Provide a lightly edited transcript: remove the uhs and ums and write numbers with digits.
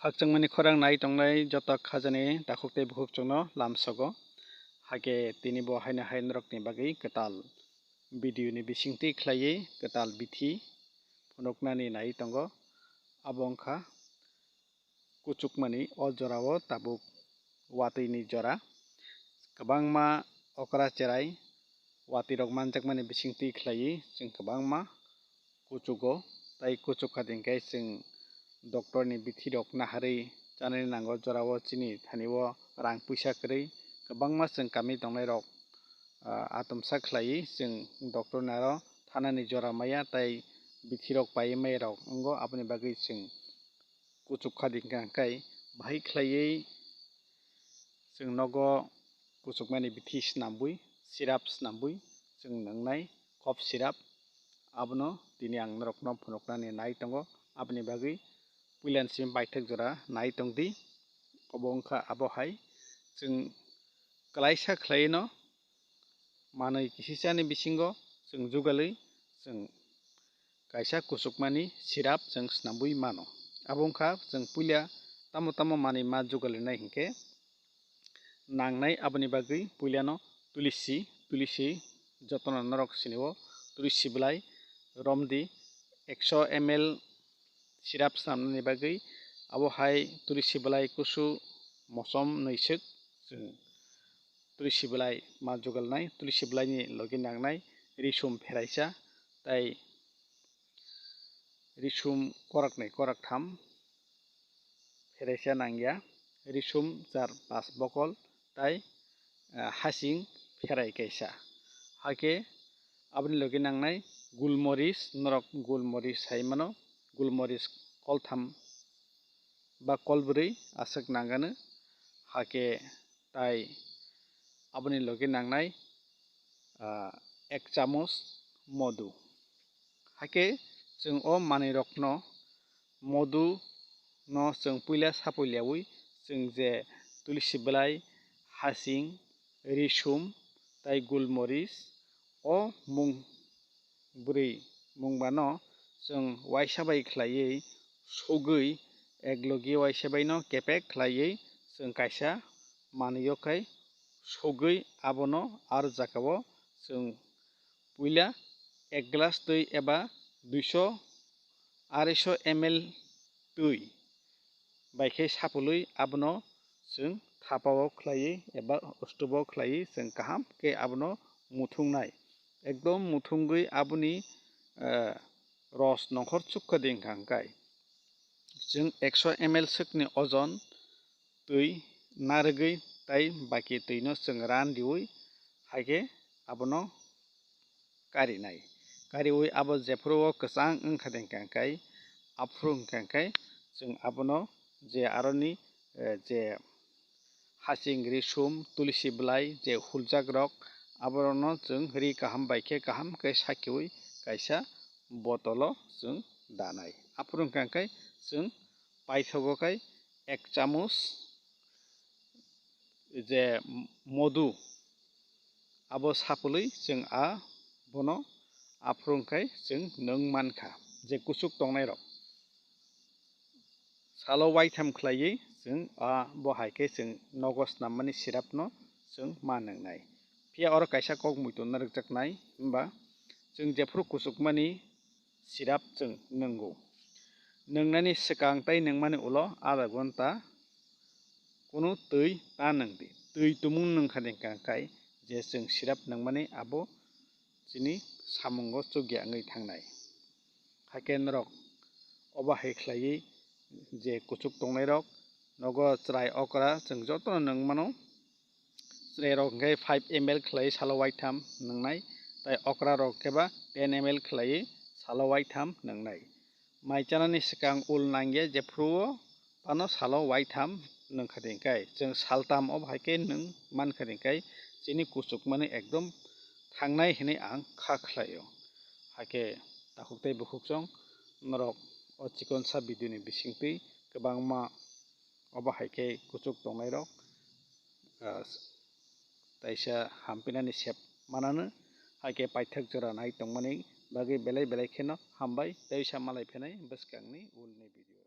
Khorang khorang nai tongnai joto khajani dakukte bukhukchungno lamsogo hage tini bo haina hainrokni bagui ketal video ni bisingti khlaiui ketal bithi phunuknani nai tongo abo wngkha Kuchukmani o jorao tabuk watui ni jora kwbangma okra cherai watui rok manjakmani bisingti khlaiui chwng kwbangma kuchugo tei kuchukha hingkhe chwng doctor ni bithi rok naharui chanani nango jorao chini thanio rang puisa kwrui kwbangma chwng kami tongnai rok atomsa khlaiui chwng doctor ni aro thanani jora maya tei bithi rok paiui maya rok ongo aboni bagui chwng kuchukha hingkha hingkhai bahai khlaiui chwng nogo kuchukmani bithi swnambui syrup swnambui chwng nwngnai cough syrup abono tini ang norokno phunuknani nai tongo aboni bagui puilan simi baithak jora nai tongdi obo wngkha abo hai chwng klaisa khlaiui no manui kisisani bisingo chwng jugalui chwng kaisa kuchukmani syrup chwng swnambui mano abo wngkha chwng puila tamo tamo manui ma jugalunai hinkhe nangnai aboni bagui puila no tulisi jotono norok sinio tulisi blai romdi 100 ml syrup swnamnani bagui abo hai tulisi blai kusu mosom nuisuk chwng tulisi blai ma jugalnai tulisi blai ni logi nangnai risum pheraisa tei risum korak 2 korak 3 pheraisa nangya risum 4 5 bokol tei hasing pherai kaisa haikhe aboni logi nangnai gulmorich norok gulmorich sai mano gulmorich koltham ba kolbrui aswk nangano haikhe tai aboni logi nangnai 1 chamuch modu haikhe chwng o manui rok no modu no chwng puila sapui lewui chwng je tulisi blai hasing risum tei gulmorich o mungba no chwng waisa bai khlaiui sugui eklogi waisa bai no kepek khlaiui chwng kaisa manui o khai sugui abono aro jakao chwng puila 1 glass tui eba 200 ml tui baikhe sapului abono chwng thapao khlaiui eba stove o khlaiui chwng kaham khe abono muthungnai ekdom muthungui aboni ros nongkhor chukka dingkha hingkhai chwng 100 ml swkni ojon tui narwgui tei baki tui no chwng randiui haikhe abono kariui abo jephru o kwchang wngkha hingkha hingkhai afuru hingkha hingkhai chwng abono je aroni je hasing risum tulisi blai je huljak rok aborok no chwng ree kaham baikhe kaham khe sakiui kaisa bottle o chwng danai afuru wngkha hingkhai chwng paithago khai 1 chamuch je modu abo sapului chwng abono afuru wngkhai chwng nwng mankha je kuchuk tongnai rok salo waitham khlaiui chwng bo haikhe chwng nogo swnammani syrup no chwng ma nwngnai phiya oro kaisa kok muitu narwkjaknai wngba chwng jephru kuchukmani syrup chwng nwngo nwngnani swkang tei nwngmani ulo adha ghonta kunu tui ta nwngdi tui tumung nwngkha hingkha hingkhai je chwng syrup nungmani abo chini samungo chugyangui thangnai haikhe norok o bahai khlaiui je kuchuk tongnai rok nogo chrai okra chwng jotono nungmano chrai rok hingkhe 5 ml khlaiui salo waitham nungnai tei okra rok khe ba 10 ml khlaiui salo waitham nungnai mai chanani swkang ul nangya jephruo fano salo waitham nungkha hingkhai chwng saltam o haikhe nung mankha hingkhai chini kuchukmani ekdom thangnai hinui ang kha khlaio haikhe dakuktei bukhukchung norok o chikonsa video ni bisingtwi kwbangma obo haikhe kuchuk tongnai rok taisa hampinani sep manano haikhe paithak jora nai tongmani bagui belai belai kheno hambai teisa malai phenai bwskang ni ulni video.